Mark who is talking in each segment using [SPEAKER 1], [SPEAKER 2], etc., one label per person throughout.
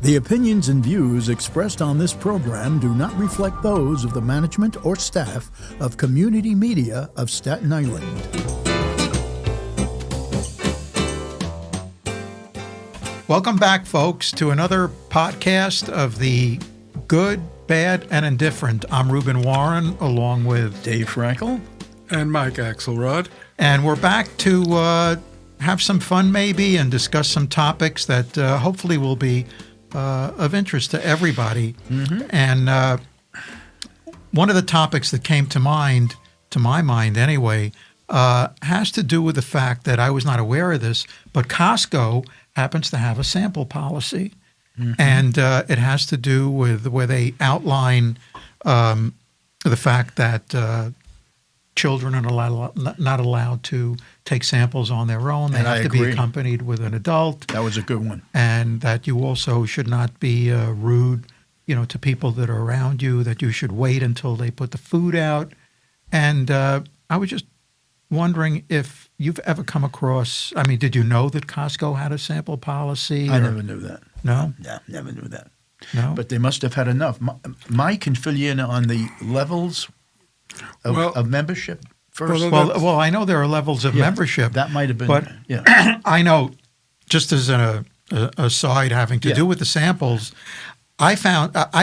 [SPEAKER 1] The opinions and views expressed on this program do not reflect those of the management or staff of Community Media of Staten Island.
[SPEAKER 2] Welcome back, folks, to another podcast of the Good, Bad, and Indifferent. I'm Reuben Warren, along with
[SPEAKER 1] Dave Frankel.
[SPEAKER 3] And Mike Axelrod.
[SPEAKER 2] And we're back to have some fun, maybe, and discuss some topics that hopefully will be of interest to everybody. Mm-hmm. And one of the topics that came to mind, to my mind anyway, has to do with the fact that I was not aware of this, but Costco happens to have a sample policy. Mm-hmm. And it has to do with where they outline the fact that children are not allowed to take samples on their own. They have to be accompanied with an adult.
[SPEAKER 1] That was a good one.
[SPEAKER 2] And that you also should not be rude, to people that are around you, that you should wait until they put the food out. And I was just wondering if you've ever come across, did you know that Costco had a sample policy?
[SPEAKER 1] I never knew that.
[SPEAKER 2] No?
[SPEAKER 1] Yeah, never knew that.
[SPEAKER 2] No?
[SPEAKER 1] But they must have had enough. Mike can fill you in on the levels of membership first.
[SPEAKER 2] Well, I know there are levels of membership.
[SPEAKER 1] That might have been.
[SPEAKER 2] But I know, just as an aside having to do with the samples, I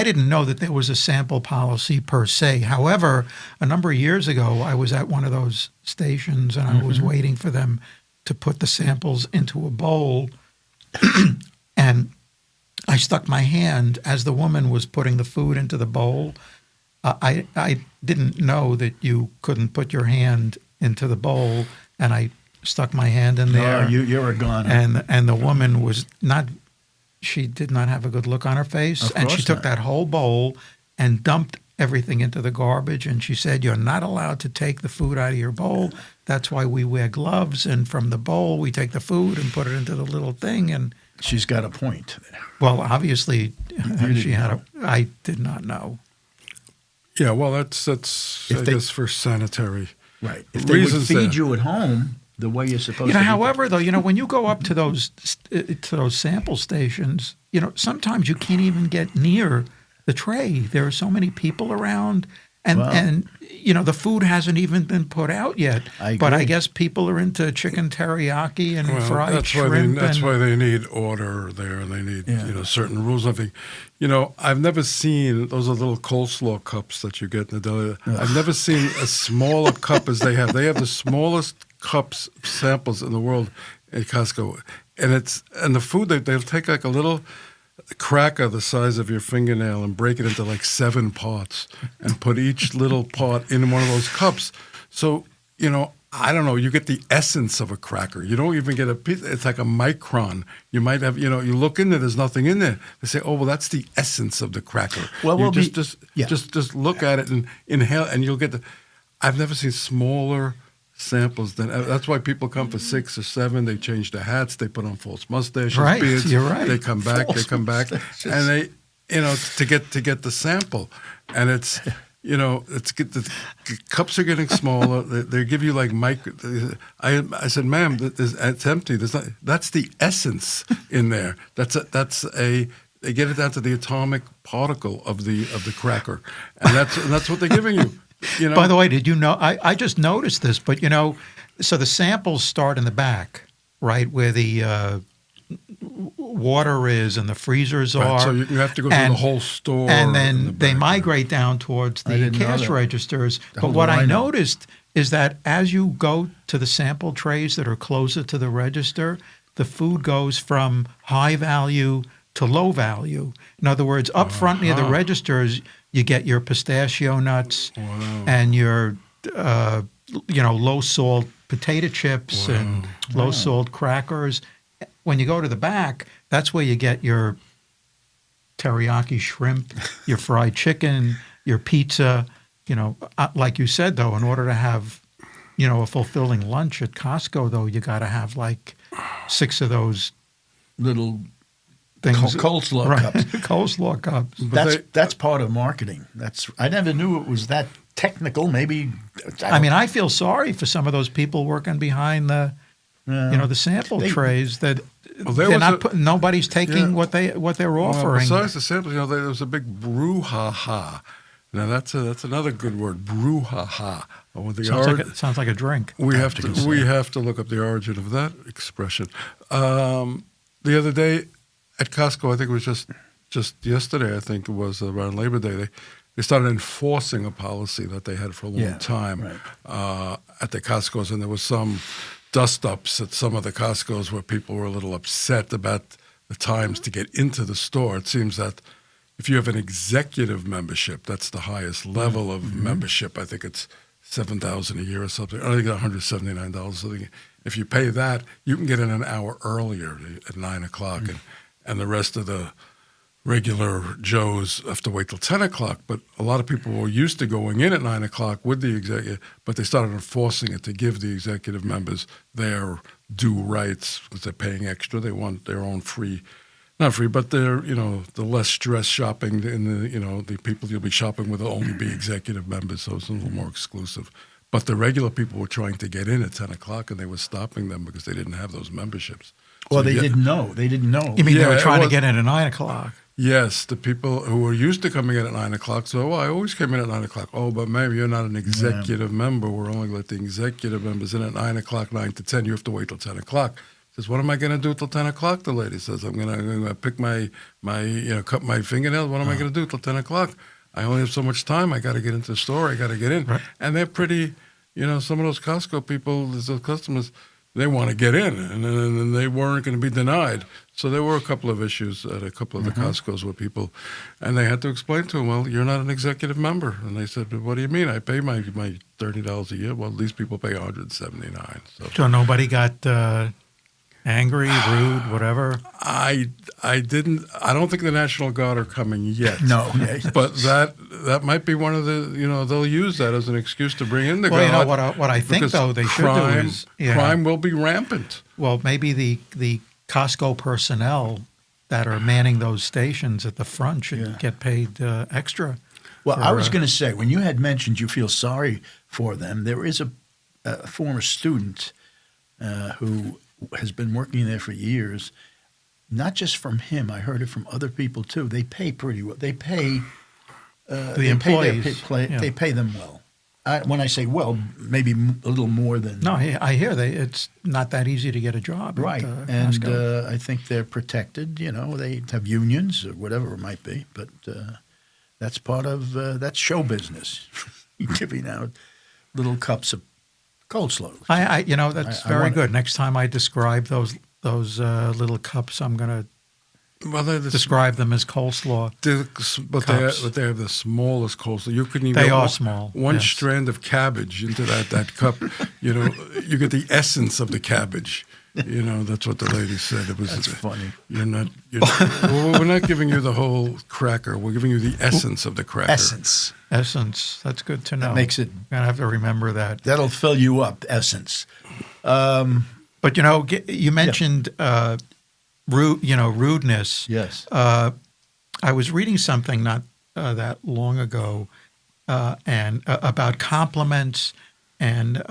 [SPEAKER 2] didn't know that there was a sample policy per se. However, a number of years ago, I was at one of those stations and I was waiting for them to put the samples into a bowl. And I stuck my hand as the woman was putting the food into the bowl. I didn't know that you couldn't put your hand into the bowl, and I stuck my hand in there.
[SPEAKER 1] No, you're a goner.
[SPEAKER 2] And the woman was not. She did not have a good look on her face, and she took that whole bowl and dumped everything into the garbage. And she said, "You're not allowed to take the food out of your bowl. That's why we wear gloves. And from the bowl, we take the food and put it into the little thing." And
[SPEAKER 1] she's got a point.
[SPEAKER 2] Well, obviously, she had. I did not know.
[SPEAKER 3] Yeah, well, that's I guess for sanitary
[SPEAKER 1] right. If they would feed you at home the way you're supposed to.
[SPEAKER 2] However, though, when you go up to those sample stations, sometimes you can't even get near the tray. There are so many people around, and the food hasn't even been put out yet. But I guess people are into chicken teriyaki and fried shrimp.
[SPEAKER 3] That's why they need order there, and they need certain rules. I think, I've never seen those little coleslaw cups that you get in the deli. I've never seen a smaller cup as they have. They have the smallest cups samples in the world at Costco, and the food they'll take like a little cracker the size of your fingernail and break it into like 7 parts and put each little part in one of those cups. So, I don't know, you get the essence of a cracker. You don't even get a piece. It's like a micron. You might have, you look in there, there's nothing in there. They say, oh, well, that's the essence of the cracker. Well, just look at it and inhale, and you'll get I've never seen smaller samples. That's why people come for 6 or 7. They change their hats. They put on false mustaches, beards.
[SPEAKER 2] You're right.
[SPEAKER 3] They come back. And they, to get the sample, and it's, the cups are getting smaller. They give you like micro. I said, ma'am, it's empty. That's the essence in there. They get it down to the atomic particle of the cracker, and that's what they're giving you.
[SPEAKER 2] By the way, did you know? I just noticed this, but so the samples start in the back, right, where the water is and the freezers are.
[SPEAKER 3] So you have to go through the whole store,
[SPEAKER 2] and then they migrate down towards the cash registers. But what I noticed is that as you go to the sample trays that are closer to the register, the food goes from high value to low value. In other words, up front near the registers, you get your pistachio nuts and your, low salt potato chips and low salt crackers. When you go to the back, that's where you get your teriyaki shrimp, your fried chicken, your pizza. Like you said, though, in order to have, a fulfilling lunch at Costco, though, you got to have like 6 of those
[SPEAKER 1] little
[SPEAKER 2] things,
[SPEAKER 1] coleslaw cups.
[SPEAKER 2] Coleslaw cups.
[SPEAKER 1] That's part of marketing. I never knew it was that technical. Maybe.
[SPEAKER 2] I feel sorry for some of those people working behind the, the sample trays that nobody's taking what they're offering.
[SPEAKER 3] Besides the samples, there was a big brouhaha. Now that's another good word, brouhaha.
[SPEAKER 2] Sounds like a drink.
[SPEAKER 3] We have to look up the origin of that expression. The other day at Costco, I think it was just yesterday. I think it was around Labor Day. They started enforcing a policy that they had for a long time at the Costco's, and there was some dust-ups at some of the Costco's where people were a little upset about the times to get into the store. It seems that if you have an executive membership, that's the highest level of membership. I think it's $7,000 a year or something. I think $179. Something. If you pay that, you can get in an hour earlier at 9 o'clock, and the rest of the regular Joes have to wait till 10 o'clock. But a lot of people were used to going in at 9 o'clock with the executive, but they started enforcing it to give the executive members their due rights because they're paying extra. They want their own not free, but they're, the less stress shopping in the people you'll be shopping with will only be executive members, so it's a little more exclusive. But the regular people were trying to get in at 10 o'clock, and they were stopping them because they didn't have those memberships.
[SPEAKER 1] Well, they didn't know. They didn't know.
[SPEAKER 2] You mean they were trying to get in at 9 o'clock?
[SPEAKER 3] Yes, the people who were used to coming in at 9 o'clock. So, I always came in at 9 o'clock. Oh, but maybe you're not an executive member. We're only letting executive members in at 9 o'clock, 9 to 10. You have to wait till 10 o'clock. Says, what am I going to do till 10 o'clock? The lady says, I'm going to pick my cut my fingernails. What am I going to do till 10 o'clock? I only have so much time. I got to get into the store. I got to get in. Right. And they're pretty, some of those Costco people, those customers, they want to get in, and they weren't going to be denied. So there were a couple of issues at a couple of the Costco's with people, and they had to explain to them, well, you're not an executive member. And they said, but what do you mean? I pay my $30 a year. Well, these people pay $179.
[SPEAKER 2] So nobody got angry, rude, whatever?
[SPEAKER 3] I didn't. I don't think the National Guard are coming yet.
[SPEAKER 1] No.
[SPEAKER 3] But that might be one of the, they'll use that as an excuse to bring in the Guard.
[SPEAKER 2] Well, what I think, though, they should do is...
[SPEAKER 3] crime will be rampant.
[SPEAKER 2] Well, maybe the Costco personnel that are manning those stations at the front should get paid extra.
[SPEAKER 1] Well, I was going to say, when you had mentioned you feel sorry for them, there is a former student who has been working there for years. Not just from him, I heard it from other people too. They pay pretty well. They pay
[SPEAKER 2] the employees.
[SPEAKER 1] They pay them well. When I say well, maybe a little more than.
[SPEAKER 2] No, I hear it's not that easy to get a job.
[SPEAKER 1] Right, and I think they're protected. They have unions or whatever it might be, but that's part of that's show business. Giving out little cups of coleslaw.
[SPEAKER 2] That's very good. Next time I describe those little cups, I'm going to describe them as coleslaw.
[SPEAKER 3] But they have the smallest coleslaw. You couldn't even.
[SPEAKER 2] They are small.
[SPEAKER 3] One strand of cabbage into that cup. You get the essence of the cabbage. That's what the lady said.
[SPEAKER 1] That's funny.
[SPEAKER 3] We're not giving you the whole cracker. We're giving you the essence of the cracker.
[SPEAKER 1] Essence.
[SPEAKER 2] That's good to know.
[SPEAKER 1] That makes it.
[SPEAKER 2] I have to remember that.
[SPEAKER 1] That'll fill you up. Essence.
[SPEAKER 2] But you mentioned rudeness.
[SPEAKER 1] Yes.
[SPEAKER 2] I was reading something not that long ago, and about compliments and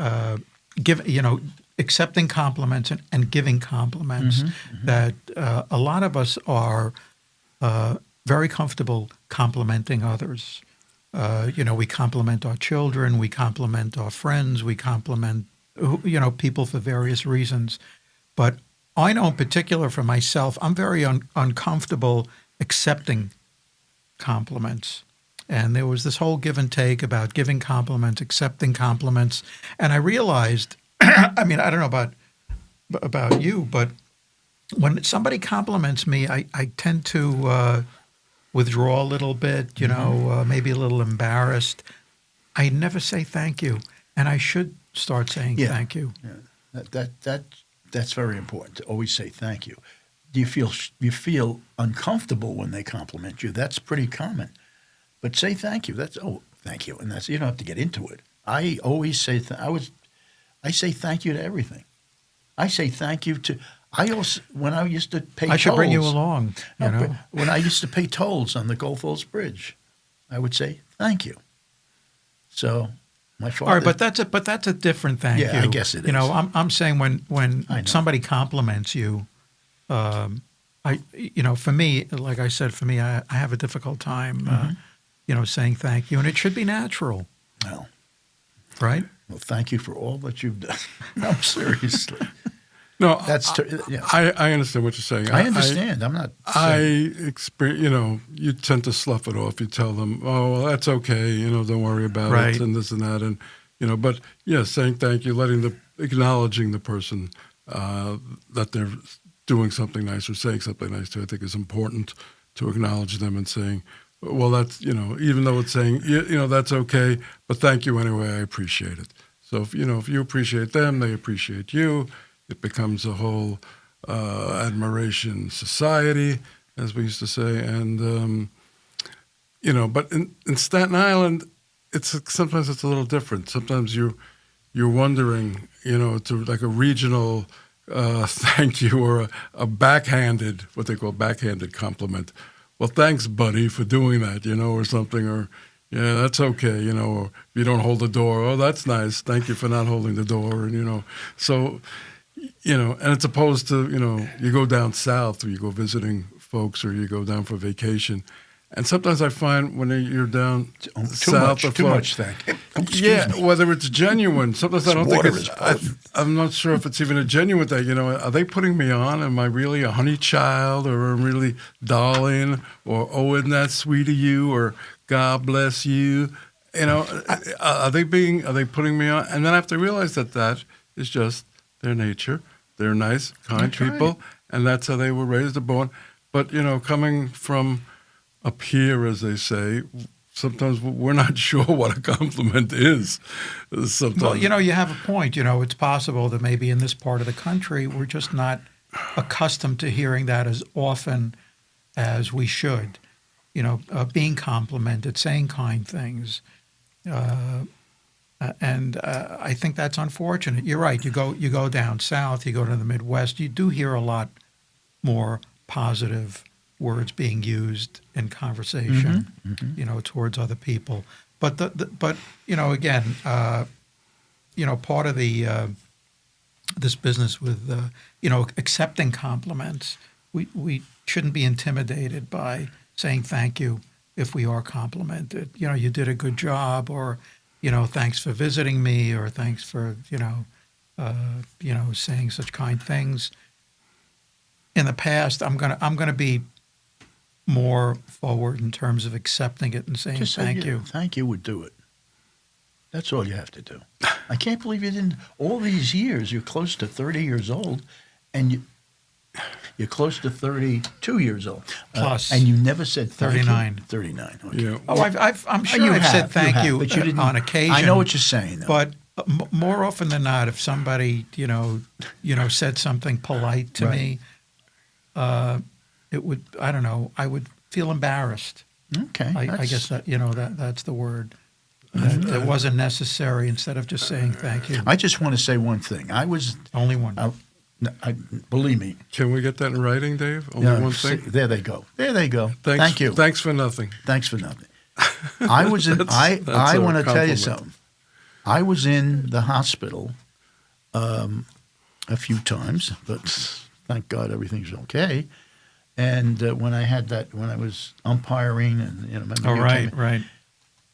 [SPEAKER 2] accepting compliments and giving compliments. That a lot of us are very comfortable complimenting others. We compliment our children, we compliment our friends, we compliment people for various reasons. But I know in particular for myself, I'm very uncomfortable accepting compliments. And there was this whole give and take about giving compliments, accepting compliments. And I realized, I don't know about you, but when somebody compliments me, I tend to withdraw a little bit, maybe a little embarrassed. I never say thank you, and I should start saying thank you.
[SPEAKER 1] Yeah. That's very important to always say thank you. Do you feel uncomfortable when they compliment you? That's pretty common. But say thank you. Thank you, and that's, you don't have to get into it. I always say I say thank you to everything. I say thank you to. When I used to pay tolls.
[SPEAKER 2] I should bring you along.
[SPEAKER 1] When I used to pay tolls on the Gulf Falls Bridge, I would say thank you. So my father.
[SPEAKER 2] All right, but that's a different thank you.
[SPEAKER 1] Yeah, I guess it is.
[SPEAKER 2] I'm saying when somebody compliments you, For me, like I said, I have a difficult time, saying thank you, and it should be natural,
[SPEAKER 1] Well,
[SPEAKER 2] right?
[SPEAKER 1] well, thank you for all that you've done. No, seriously.
[SPEAKER 3] No,
[SPEAKER 1] Yeah.
[SPEAKER 3] I understand what you're saying.
[SPEAKER 1] I understand. I'm not saying.
[SPEAKER 3] I experience, you tend to slough it off. You tell them, oh, well, that's okay, don't worry about
[SPEAKER 2] Right.
[SPEAKER 3] it, and this and that. And, but yeah, saying thank you, acknowledging the person that they're doing something nice or saying something nice to, I think is important to acknowledge them and saying, well, that's, even though it's saying, that's okay, but thank you anyway, I appreciate it. So, if you appreciate them, they appreciate you. It becomes a whole admiration society, as we used to say. And, but in Staten Island, sometimes it's a little different. Sometimes you're wondering, to like a regional thank you or a backhanded, what they call backhanded compliment. Well, thanks, buddy, for doing that, or something, or yeah, that's okay, or if you don't hold the door, oh, that's nice. Thank you for not holding the door. And, so, and it's opposed to, you go down south or you go visiting folks or you go down for vacation. And sometimes I find when you're down south of Florida,
[SPEAKER 1] too much thank you.
[SPEAKER 3] Yeah, whether it's genuine. Sometimes I don't think
[SPEAKER 1] water
[SPEAKER 3] it's.
[SPEAKER 1] is important.
[SPEAKER 3] I'm not sure if it's even a genuine thing. Are they putting me on? Am I really a honey child, or am I really darling, or oh, isn't that sweet of you, or God bless you? Are they putting me on? And then I have to realize that is just their nature. They're nice, kind
[SPEAKER 1] That's right.
[SPEAKER 3] people, and that's how they were raised and born. But coming from up here, as they say, sometimes we're not sure what a compliment is. Sometimes.
[SPEAKER 2] Well, you have a point. It's possible that maybe in this part of the country, we're just not accustomed to hearing that as often as we should. Being complimented, saying kind things. And I think that's unfortunate. You're right. You go down south, you go to the Midwest, you do hear a lot more positive words being used in conversation, towards other people. But again, part of the this business with accepting compliments, we shouldn't be intimidated by saying thank you if we are complimented. You did a good job, or thanks for visiting me, or thanks for saying such kind things. In the past, I'm gonna be more forward in terms of accepting it and saying
[SPEAKER 1] Just
[SPEAKER 2] thank you.
[SPEAKER 1] Thank you would do it. That's all you have to do. I can't believe you didn't. All these years, you're close to 30 years old, and you're close to 32 years old.
[SPEAKER 2] Plus.
[SPEAKER 1] And you never said thank
[SPEAKER 2] 39.
[SPEAKER 1] you? 39. Okay.
[SPEAKER 3] Yeah.
[SPEAKER 2] Oh, I'm sure I've said thank you
[SPEAKER 1] but you didn't,
[SPEAKER 2] on occasion.
[SPEAKER 1] I know what you're saying, though.
[SPEAKER 2] But more often than not, if somebody said something polite to me, it would, I don't know, I would feel embarrassed.
[SPEAKER 1] Okay.
[SPEAKER 2] I guess that's the word. That it wasn't necessary, instead of just saying thank you.
[SPEAKER 1] I just want to say one thing.
[SPEAKER 2] Only one.
[SPEAKER 1] Believe me.
[SPEAKER 3] Can we get that in writing, Dave? Only one thing?
[SPEAKER 1] There they go. There they go.
[SPEAKER 3] Thanks,
[SPEAKER 1] Thank you.
[SPEAKER 3] Thanks for nothing.
[SPEAKER 1] Thanks for nothing. I was in.
[SPEAKER 3] That's
[SPEAKER 1] I
[SPEAKER 3] a
[SPEAKER 1] want to tell you
[SPEAKER 3] compliment.
[SPEAKER 1] something. I was in the hospital a few times, but thank God everything's okay. And when I was umpiring, and remember you came in,
[SPEAKER 2] Right.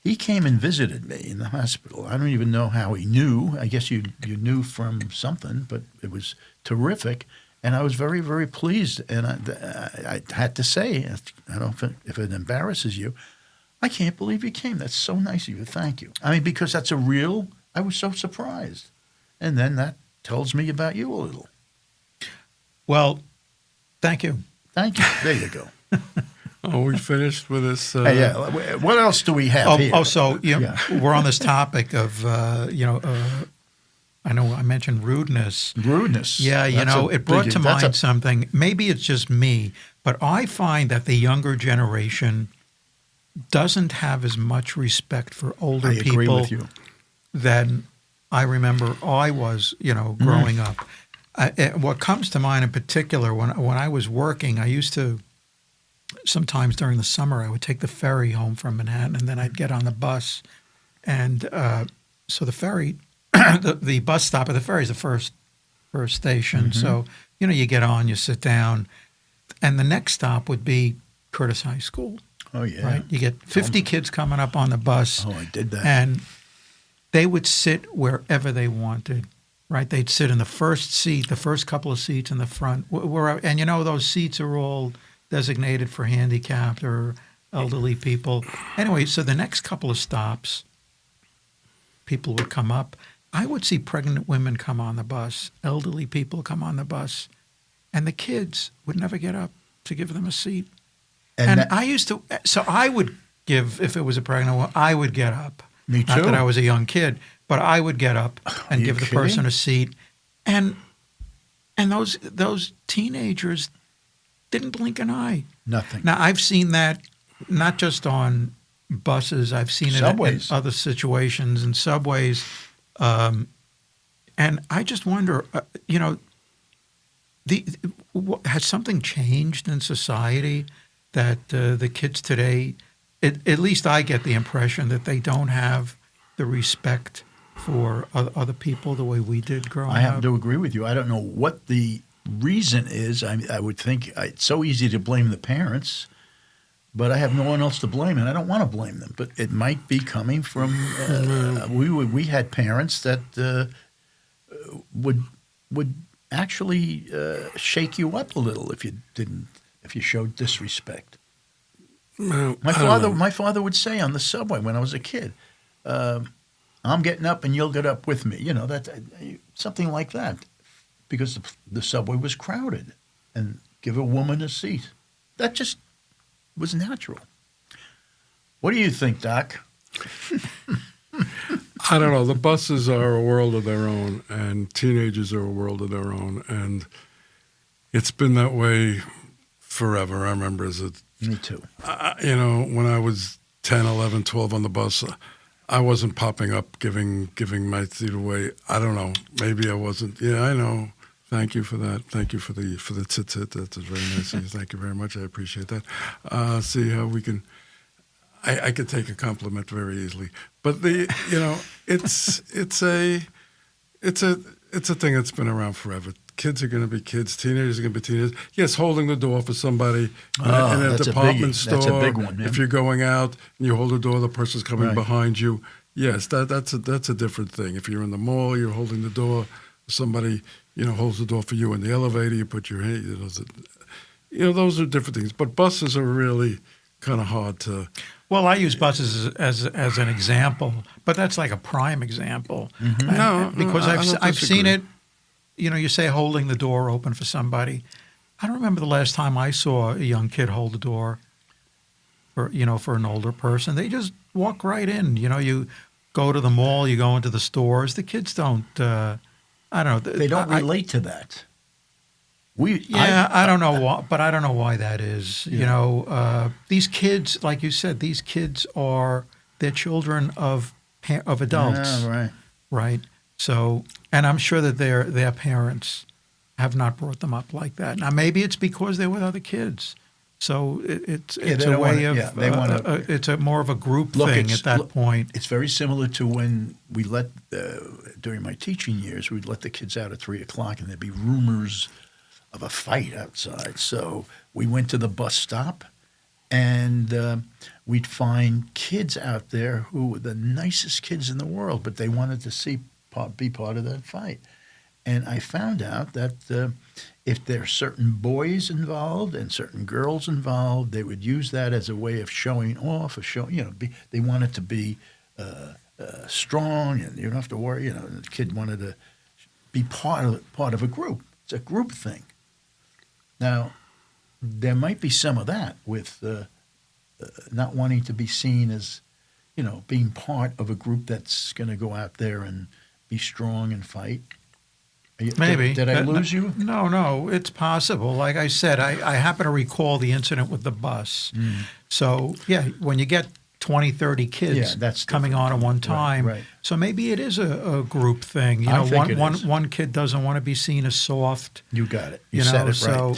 [SPEAKER 1] he came and visited me in the hospital. I don't even know how he knew. I guess you knew from something, but it was terrific. And I was very, very pleased. And I had to say, I don't know if it embarrasses you, I can't believe you came. That's so nice of you. Thank you. I mean, because I was so surprised. And then that tells me about you a little.
[SPEAKER 2] Well, thank you.
[SPEAKER 1] Thank you. There you go.
[SPEAKER 3] Oh, we finished with this.
[SPEAKER 1] Hey, yeah. What else do we have here?
[SPEAKER 2] So we're on this topic of, I know I mentioned rudeness.
[SPEAKER 1] Rudeness.
[SPEAKER 2] Yeah, it brought to mind something. Maybe it's just me, but I find that the younger generation doesn't have as much respect for older
[SPEAKER 1] I agree
[SPEAKER 2] people
[SPEAKER 1] with you.
[SPEAKER 2] than I remember I was, growing up. What comes to mind in particular, when I was working, I used to, sometimes during the summer, I would take the ferry home from Manhattan, and then I'd get on the bus. And so the ferry, the bus stop at the ferry is the first station. Mm-hmm. So you get on, you sit down, and the next stop would be Curtis High School.
[SPEAKER 1] Oh, yeah.
[SPEAKER 2] Right? You get 50 kids coming up on the bus.
[SPEAKER 1] Oh, I did that.
[SPEAKER 2] And they would sit wherever they wanted, right? They'd sit in the first seat, the first couple of seats in the front. And those seats are all designated for handicapped or elderly people. Anyway, so the next couple of stops, people would come up. I would see pregnant women come on the bus, elderly people come on the bus, and the kids would never get up to give them a seat. And I used to, so I would give, if it was a pregnant woman, I would get up.
[SPEAKER 1] Me too.
[SPEAKER 2] Not that I was a young kid, but I would get up and give the person a seat. And those teenagers didn't blink an eye.
[SPEAKER 1] Nothing.
[SPEAKER 2] Now, I've seen that not just on buses. I've seen it in other situations, in subways. And I just wonder, has something changed in society that the kids today, at least I get the impression that they don't have the respect for other people the way we did growing up?
[SPEAKER 1] I have to agree with you. I don't know what the reason is. I would think it's so easy to blame the parents, but I have no one else to blame, and I don't want to blame them. But it might be coming from we had parents that would actually shake you up a little if you showed disrespect.
[SPEAKER 3] No,
[SPEAKER 1] My father would say on the subway when I was a kid, "I'm getting up and you'll get up with me." Something like that, because the subway was crowded, and give a woman a seat. That just was natural. What do you think, Doc?
[SPEAKER 3] I don't know. The buses are a world of their own, and teenagers are a world of their own, and it's been that way forever. I remember as a
[SPEAKER 1] Me too.
[SPEAKER 3] when I was 10, 11, 12 on the bus, I wasn't popping up giving my seat away. I don't know. Maybe I wasn't. Yeah, I know. Thank you for that. Thank you for the tit. That's very nice of you. Thank you very much. I appreciate that. See how we can. I could take a compliment very easily, but it's a thing that's been around forever. Kids are going to be kids. Teenagers are going to be teenagers. Yes, holding the door for somebody in a department store.
[SPEAKER 1] That's a big one. Man.
[SPEAKER 3] If you're going out and you hold the door, the person's coming behind you. Yes, that's a different thing. If you're in the mall, you're holding the door. Somebody holds the door for you in the elevator. You put your hand. Those are different things. But buses are really kind of hard to.
[SPEAKER 2] Well, I use buses as an example, but that's like a prime example.
[SPEAKER 3] Mm-hmm.
[SPEAKER 2] Because I've seen it. You say holding the door open for somebody. I don't remember the last time I saw a young kid hold the door for an older person. They just walk right in. You go to the mall, you go into the stores. The kids don't. I don't know.
[SPEAKER 1] They don't relate to that.
[SPEAKER 2] I don't know why, but I don't know why that is.
[SPEAKER 1] Yeah.
[SPEAKER 2] These kids, like you said, they're children of adults.
[SPEAKER 1] Yeah, right.
[SPEAKER 2] Right. So, and I'm sure that their parents have not brought them up like that. Now, maybe it's because they're with other kids. So it's a way of it's a more of a group thing at that point.
[SPEAKER 1] It's very similar to when we during my teaching years, we'd let the kids out at 3:00 and there'd be rumors of a fight outside. So we went to the bus stop, and we'd find kids out there who were the nicest kids in the world, but they wanted to be part of that fight. And I found out that if there are certain boys involved and certain girls involved, they would use that as a way of showing off, they wanted to be strong, and you don't have to worry. The kid wanted to be part of a group. It's a group thing. Now, there might be some of that with not wanting to be seen as, being part of a group that's going to go out there and be strong and fight.
[SPEAKER 2] Maybe.
[SPEAKER 1] Did I lose you?
[SPEAKER 2] No, it's possible. Like I said, I happen to recall the incident with the bus. Mm. So, yeah, when you get 20, 30 kids
[SPEAKER 1] that's
[SPEAKER 2] coming on at one time.
[SPEAKER 1] Right.
[SPEAKER 2] So maybe it is a group thing.
[SPEAKER 1] I think it is.
[SPEAKER 2] One kid doesn't want to be seen as soft.
[SPEAKER 1] You got it. You said it right.
[SPEAKER 2] So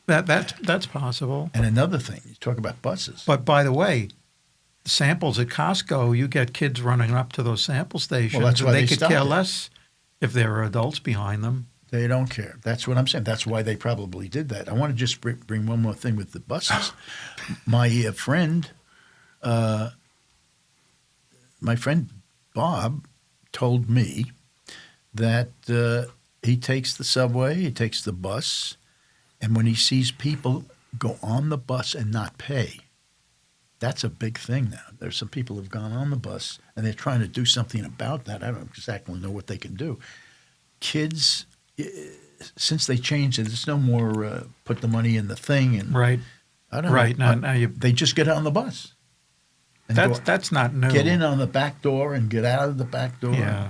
[SPEAKER 2] that's possible.
[SPEAKER 1] And another thing, you talk about buses.
[SPEAKER 2] But by the way, samples at Costco, you get kids running up to those sample stations.
[SPEAKER 1] Well, that's why
[SPEAKER 2] they
[SPEAKER 1] they
[SPEAKER 2] could
[SPEAKER 1] stopped
[SPEAKER 2] care
[SPEAKER 1] it.
[SPEAKER 2] less if there are adults behind them.
[SPEAKER 1] They don't care. That's what I'm saying. That's why they probably did that. I want to just bring one more thing with the buses. My friend Bob told me that he takes the subway, he takes the bus, and when he sees people go on the bus and not pay, that's a big thing now. There's some people who've gone on the bus and they're trying to do something about that. I don't exactly know what they can do. Kids, since they changed it, there's no more put the money in the thing and
[SPEAKER 2] Right.
[SPEAKER 1] I don't
[SPEAKER 2] Right.
[SPEAKER 1] know.
[SPEAKER 2] Now you,
[SPEAKER 1] They just get on the bus. And
[SPEAKER 2] that's not new.
[SPEAKER 1] get in on the back door and get out of the back door.
[SPEAKER 2] Yeah.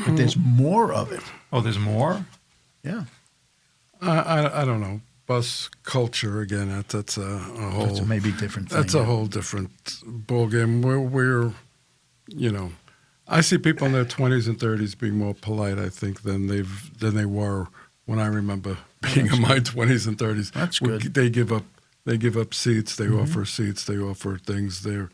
[SPEAKER 1] But there's more of it.
[SPEAKER 2] Oh, there's more?
[SPEAKER 1] Yeah.
[SPEAKER 3] I don't know. Bus culture again. That's a whole.
[SPEAKER 1] That's a maybe different thing.
[SPEAKER 3] That's a whole different ballgame. We're, I see people in their 20s and 30s being more polite, I think, than they were when I remember being in my 20s and 30s.
[SPEAKER 1] That's good.
[SPEAKER 3] They give up seats. They offer seats. They offer things. They're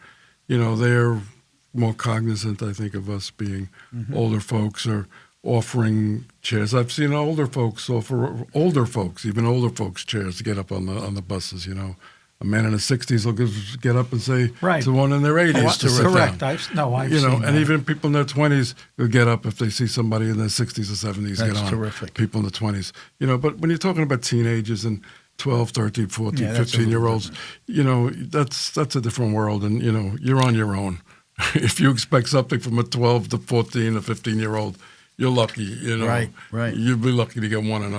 [SPEAKER 3] more cognizant, I think, of us being older folks or offering chairs. I've seen older folks offer even older folks chairs to get up on the buses. A man in his 60s will get up and say
[SPEAKER 2] Right.
[SPEAKER 3] to one in their 80s to sit
[SPEAKER 2] Correct.
[SPEAKER 3] down.
[SPEAKER 2] I've seen
[SPEAKER 3] And
[SPEAKER 2] that.
[SPEAKER 3] even people in their 20s will get up if they see somebody in their 60s or 70s
[SPEAKER 1] That's
[SPEAKER 3] get on.
[SPEAKER 1] terrific.
[SPEAKER 3] People in the 20s. But when you're talking about teenagers and 12, 13, 14,
[SPEAKER 1] Yeah, that's a little
[SPEAKER 3] 15-year-olds, that's a different world. And, you're on your own. If you expect something from a 12 to 14 or 15-year-old, you're lucky.
[SPEAKER 1] Right.
[SPEAKER 3] You'd be lucky to get one in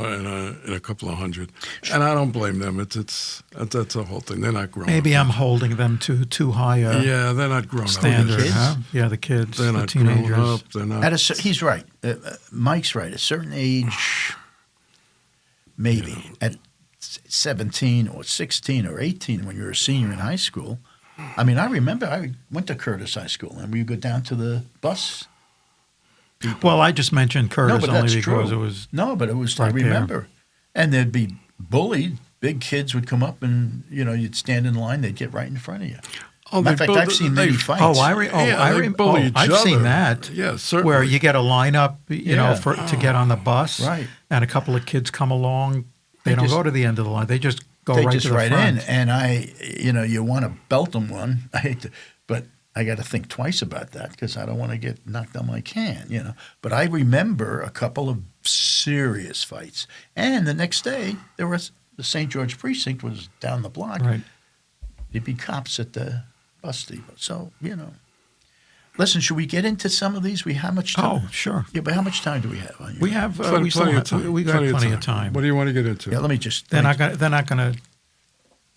[SPEAKER 3] a couple of hundred. And I don't blame them. That's a whole thing. They're not grown
[SPEAKER 2] Maybe
[SPEAKER 3] up.
[SPEAKER 2] I'm holding them to too high a
[SPEAKER 3] Yeah, they're not grown
[SPEAKER 2] standard.
[SPEAKER 3] up.
[SPEAKER 1] kids?
[SPEAKER 2] Huh? Yeah, the kids,
[SPEAKER 3] They're
[SPEAKER 2] the
[SPEAKER 3] not
[SPEAKER 2] teenagers.
[SPEAKER 3] grown up. They're not.
[SPEAKER 1] He's right. Mike's right. At a certain age, maybe at 17 or 16 or 18, when you're a senior in high school. I mean, I remember I went to Curtis High School, and we would go down to the bus.
[SPEAKER 2] Well, I just mentioned Curtis
[SPEAKER 1] but
[SPEAKER 2] only
[SPEAKER 1] that's
[SPEAKER 2] because
[SPEAKER 1] true.
[SPEAKER 2] it was
[SPEAKER 1] No, but it was.
[SPEAKER 2] right
[SPEAKER 1] I
[SPEAKER 2] there.
[SPEAKER 1] remember, and they'd be bullied. Big kids would come up, and you'd stand in line. They'd get right in front of you.
[SPEAKER 3] Oh,
[SPEAKER 1] Matter of fact, I've seen many fights.
[SPEAKER 3] they bully each
[SPEAKER 2] I've
[SPEAKER 3] other.
[SPEAKER 2] seen that.
[SPEAKER 3] Yeah, certainly.
[SPEAKER 2] Where you get a lineup,
[SPEAKER 1] Yeah.
[SPEAKER 2] to get on the bus,
[SPEAKER 1] Right.
[SPEAKER 2] and a couple of kids come along. They don't
[SPEAKER 1] just-
[SPEAKER 2] go to the end of the line. They just go
[SPEAKER 1] They
[SPEAKER 2] right
[SPEAKER 1] just
[SPEAKER 2] to the
[SPEAKER 1] right
[SPEAKER 2] front.
[SPEAKER 1] in, and you want to belt them one. I hate to, but I got to think twice about that because I don't want to get knocked on my can. But I remember a couple of serious fights, and the next day there was the St. George precinct was down the block.
[SPEAKER 2] Right.
[SPEAKER 1] There'd be cops at the bus depot. So listen, should we get into some of these? How much time?
[SPEAKER 2] Oh, sure.
[SPEAKER 1] Yeah, but how much time do we have on you?
[SPEAKER 2] We have
[SPEAKER 3] Plenty
[SPEAKER 2] we still
[SPEAKER 3] of
[SPEAKER 2] have,
[SPEAKER 3] time.
[SPEAKER 2] we got plenty of time.
[SPEAKER 3] What do you want to get into?
[SPEAKER 1] Yeah, let me just.
[SPEAKER 2] They're not going to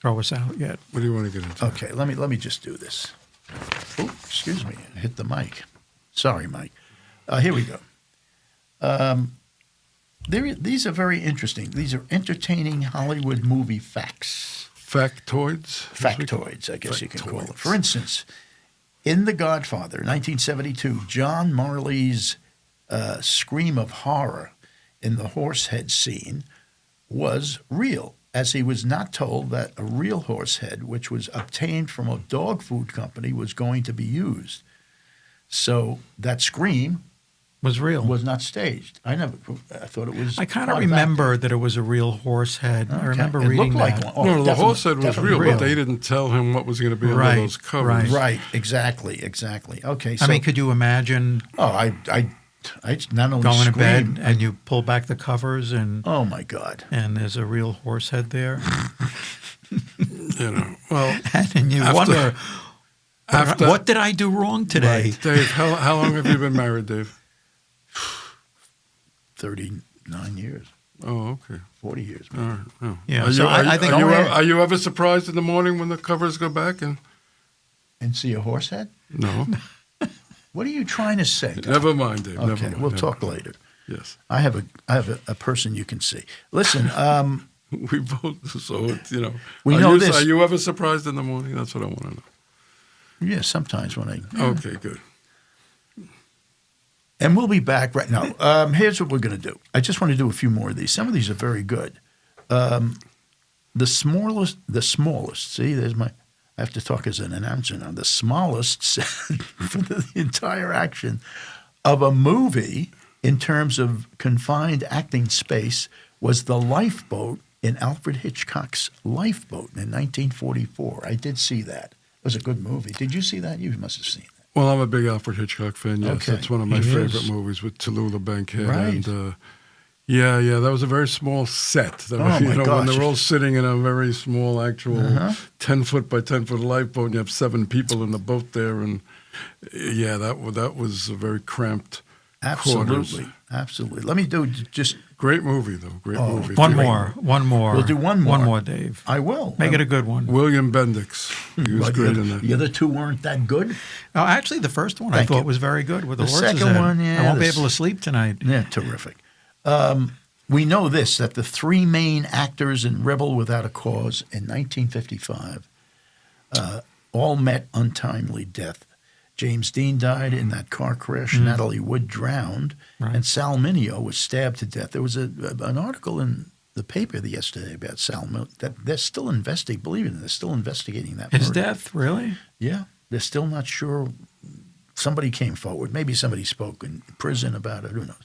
[SPEAKER 2] throw us out yet.
[SPEAKER 3] What do you want to get into?
[SPEAKER 1] Okay, let me just do this. Oh, excuse me, I hit the mic. Sorry, Mike. Here we go. These are very interesting. These are entertaining Hollywood movie facts.
[SPEAKER 3] Factoids?
[SPEAKER 1] Factoids, I guess you can call them.
[SPEAKER 3] Factoids.
[SPEAKER 1] For instance, in The Godfather, 1972, John Marley's scream of horror in the horse head scene was real, as he was not told that a real horse head, which was obtained from a dog food company, was going to be used. So that scream
[SPEAKER 2] Was real.
[SPEAKER 1] was not staged. I thought it was.
[SPEAKER 2] I kind of
[SPEAKER 1] part
[SPEAKER 2] remember that it was a real horse head. I
[SPEAKER 1] Okay.
[SPEAKER 2] remember
[SPEAKER 1] It
[SPEAKER 2] reading
[SPEAKER 1] looked like
[SPEAKER 2] that.
[SPEAKER 1] one. Oh,
[SPEAKER 3] No, the
[SPEAKER 1] definitely-
[SPEAKER 3] horse head was
[SPEAKER 1] definitely
[SPEAKER 3] real,
[SPEAKER 2] real.
[SPEAKER 3] but they didn't tell him what was going to be under
[SPEAKER 2] Right,
[SPEAKER 3] those covers.
[SPEAKER 1] Right, exactly. Okay, so
[SPEAKER 2] I mean, could you imagine
[SPEAKER 1] I not only
[SPEAKER 2] going to
[SPEAKER 1] screamed,
[SPEAKER 2] bed and you pull back the covers and
[SPEAKER 1] oh my God.
[SPEAKER 2] there's a real horse head there,
[SPEAKER 3] Well,
[SPEAKER 2] and you wonder,
[SPEAKER 3] after-
[SPEAKER 2] what did I do wrong today?
[SPEAKER 3] Dave, how long have you been married, Dave?
[SPEAKER 1] 39 years,
[SPEAKER 3] Oh, okay.
[SPEAKER 1] 40 years.
[SPEAKER 3] All right. Oh.
[SPEAKER 2] Yeah,
[SPEAKER 3] Are
[SPEAKER 2] so
[SPEAKER 3] you, are,
[SPEAKER 2] I think
[SPEAKER 3] are, you,
[SPEAKER 1] Go ahead.
[SPEAKER 3] are you ever surprised in the morning when the covers go back? And
[SPEAKER 1] And see a horse head?
[SPEAKER 3] no,
[SPEAKER 1] What are you trying to say? Tom?
[SPEAKER 3] never mind, Dave.
[SPEAKER 1] Okay,
[SPEAKER 3] never mind.
[SPEAKER 1] we'll
[SPEAKER 3] never
[SPEAKER 1] talk
[SPEAKER 3] mind.
[SPEAKER 1] later.
[SPEAKER 3] Yes,
[SPEAKER 1] I have a person you can see. Listen,
[SPEAKER 3] we both. So it's,
[SPEAKER 1] We
[SPEAKER 3] are
[SPEAKER 1] know
[SPEAKER 3] you,
[SPEAKER 1] this.
[SPEAKER 3] Are you ever surprised in the morning? That's what I want to know.
[SPEAKER 1] yeah, sometimes when I
[SPEAKER 3] Okay, good.
[SPEAKER 1] and we'll be back right now. Here's what we're going to do. I just want to do a few more of these. Some of these are very good. The smallest. See, there's my. I have to talk as an announcer now. The smallest for the entire action of a movie in terms of confined acting space was the lifeboat in Alfred Hitchcock's Lifeboat in 1944. I did see that. It was a good movie. Did you see that? You must have seen it.
[SPEAKER 3] Well, I'm a big Alfred Hitchcock fan. Yes,
[SPEAKER 1] Okay.
[SPEAKER 3] that's one of my
[SPEAKER 1] He
[SPEAKER 3] favorite
[SPEAKER 1] is.
[SPEAKER 3] movies with Tallulah Bankhead.
[SPEAKER 1] Right.
[SPEAKER 3] And yeah, that was a very small set. That
[SPEAKER 1] Oh, my
[SPEAKER 3] when
[SPEAKER 1] gosh.
[SPEAKER 3] they're all sitting in a very small, actual 10-foot by 10-foot lifeboat, and you have 7 people in the boat there, and that was a very cramped quarters.
[SPEAKER 1] Absolutely. Let me do just.
[SPEAKER 3] Great movie, though. Great movie.
[SPEAKER 2] One more.
[SPEAKER 1] We'll do one more.
[SPEAKER 2] One more, Dave.
[SPEAKER 1] I will.
[SPEAKER 2] Make it a good one.
[SPEAKER 3] William Bendix. He was
[SPEAKER 1] But
[SPEAKER 3] great in that.
[SPEAKER 1] The other two weren't that good.
[SPEAKER 2] Oh, actually, the first one I
[SPEAKER 1] Thank
[SPEAKER 2] thought
[SPEAKER 1] you.
[SPEAKER 2] was very good with the
[SPEAKER 1] The
[SPEAKER 2] horses
[SPEAKER 1] second
[SPEAKER 2] in it.
[SPEAKER 1] one, yeah,
[SPEAKER 2] I won't be
[SPEAKER 1] this-
[SPEAKER 2] able to sleep tonight.
[SPEAKER 1] Yeah, terrific. We know this, that the 3 main actors in Rebel Without a Cause in 1955 all met untimely death. James Dean died in that car crash. Natalie Wood drowned.
[SPEAKER 2] Right.
[SPEAKER 1] And Sal Mineo was stabbed to death. There was an article in the paper yesterday about Sal Mineo that they're still investigating. Believe it, they're still investigating that
[SPEAKER 2] His
[SPEAKER 1] murder.
[SPEAKER 2] death, really?
[SPEAKER 1] Yeah, they're still not sure. Somebody came forward. Maybe somebody spoke in prison about it. Who knows?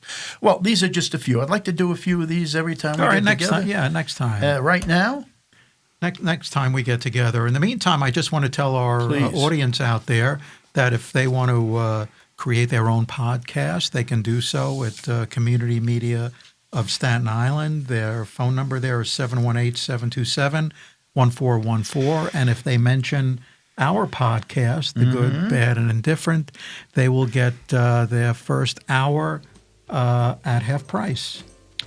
[SPEAKER 1] Well, these are just a few. I'd like to do a few of these every time we
[SPEAKER 2] All right,
[SPEAKER 1] get
[SPEAKER 2] next
[SPEAKER 1] together.
[SPEAKER 2] time. Yeah, next time.
[SPEAKER 1] Right now,
[SPEAKER 2] Next time we get together. In the meantime, I just want to tell our
[SPEAKER 1] Please.
[SPEAKER 2] audience out there that if they want to create their own podcast, they can do so at Community Media of Staten Island. Their phone number there is 718-727-1414. And if they mention our podcast, The Good, Bad, and Indifferent, they will get their first hour at half price.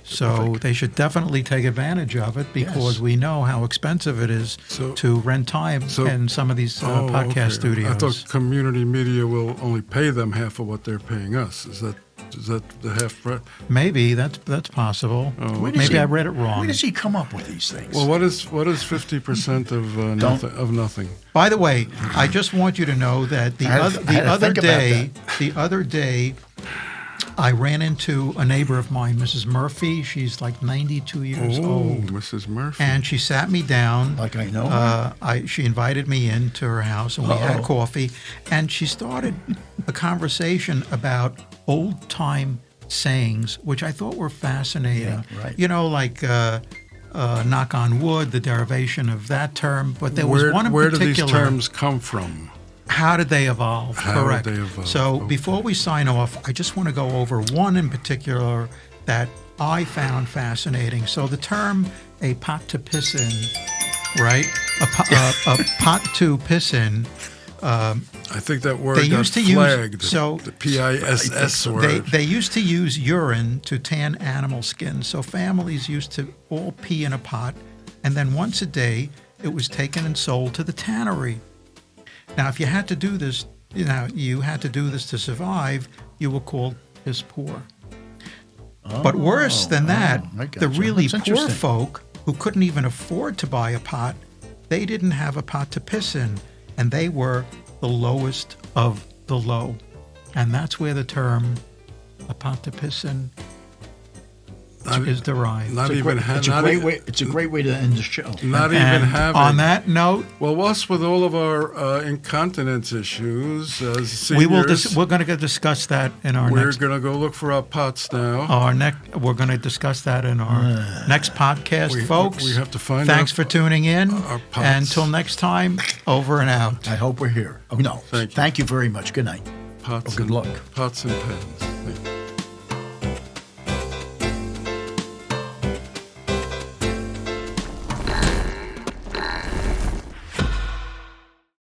[SPEAKER 2] So they should definitely take advantage of it because
[SPEAKER 1] Yes.
[SPEAKER 2] we know how expensive it is to rent time in some of these podcast
[SPEAKER 3] okay.
[SPEAKER 2] studios.
[SPEAKER 3] I thought community media will only pay them half of what they're paying us. Is that the half price?
[SPEAKER 2] Maybe that's possible.
[SPEAKER 1] Where does
[SPEAKER 2] Maybe
[SPEAKER 1] he-
[SPEAKER 2] I read it wrong.
[SPEAKER 1] where does he come up with these things?
[SPEAKER 3] Well, what is 50% of nothing? Of nothing?
[SPEAKER 2] By the way, I just want you to know that the
[SPEAKER 1] I had to think about
[SPEAKER 2] the other day, I ran into a neighbor of mine, Mrs. Murphy. She's like 92 years old.
[SPEAKER 3] Mrs. Murphy.
[SPEAKER 2] And she sat me down.
[SPEAKER 1] Like I know her?
[SPEAKER 2] She invited me into her house, and we had coffee. And she started a conversation about old-time sayings, which I thought were fascinating.
[SPEAKER 1] Yeah, right.
[SPEAKER 2] You know, like knock on wood, the derivation of that term. But there was one in
[SPEAKER 3] where do
[SPEAKER 2] particular.
[SPEAKER 3] these terms come from?
[SPEAKER 2] How did they evolve?
[SPEAKER 3] How did
[SPEAKER 2] Correct.
[SPEAKER 3] they evolve?
[SPEAKER 2] So
[SPEAKER 3] Okay.
[SPEAKER 2] before we sign off, I just want to go over one in particular that I found fascinating. So the term "a pot to piss in," right? A pot to piss in.
[SPEAKER 3] I think that word
[SPEAKER 2] They
[SPEAKER 3] got
[SPEAKER 2] used to use-
[SPEAKER 3] flagged.
[SPEAKER 2] so-
[SPEAKER 3] the PISS word.
[SPEAKER 2] They used to use urine to tan animal skin. So families used to all pee in a pot, and then once a day it was taken and sold to the tannery. Now, if you had to do this, you had to do this to survive, you were called piss poor. But worse than that,
[SPEAKER 1] I got
[SPEAKER 2] the
[SPEAKER 1] you.
[SPEAKER 2] really
[SPEAKER 1] That's
[SPEAKER 2] poor
[SPEAKER 1] interesting.
[SPEAKER 2] folk who couldn't even afford to buy a pot, they didn't have a pot to piss in, and they were the lowest of the low. And that's where the term "a pot to piss in" is derived.
[SPEAKER 3] Not even ha-
[SPEAKER 1] It's a
[SPEAKER 3] not
[SPEAKER 1] great
[SPEAKER 3] e-
[SPEAKER 1] way. It's a great way to end the show.
[SPEAKER 3] Not even
[SPEAKER 2] And
[SPEAKER 3] having.
[SPEAKER 2] on that note,
[SPEAKER 3] Well, us with all of our incontinence issues as seniors,
[SPEAKER 2] we're going to discuss that in our
[SPEAKER 3] we're
[SPEAKER 2] next.
[SPEAKER 3] going to go look for our pots now.
[SPEAKER 2] We're going to discuss that in our next podcast, folks.
[SPEAKER 3] we have to find
[SPEAKER 2] Thanks
[SPEAKER 3] our-
[SPEAKER 2] for tuning in.
[SPEAKER 3] our pots.
[SPEAKER 2] Until next time, over and out.
[SPEAKER 1] I hope we're here. Oh no!
[SPEAKER 3] Thank you.
[SPEAKER 1] Thank you very much. Good night.
[SPEAKER 3] Pots
[SPEAKER 1] good
[SPEAKER 3] and,
[SPEAKER 1] luck.
[SPEAKER 3] Pots and pans.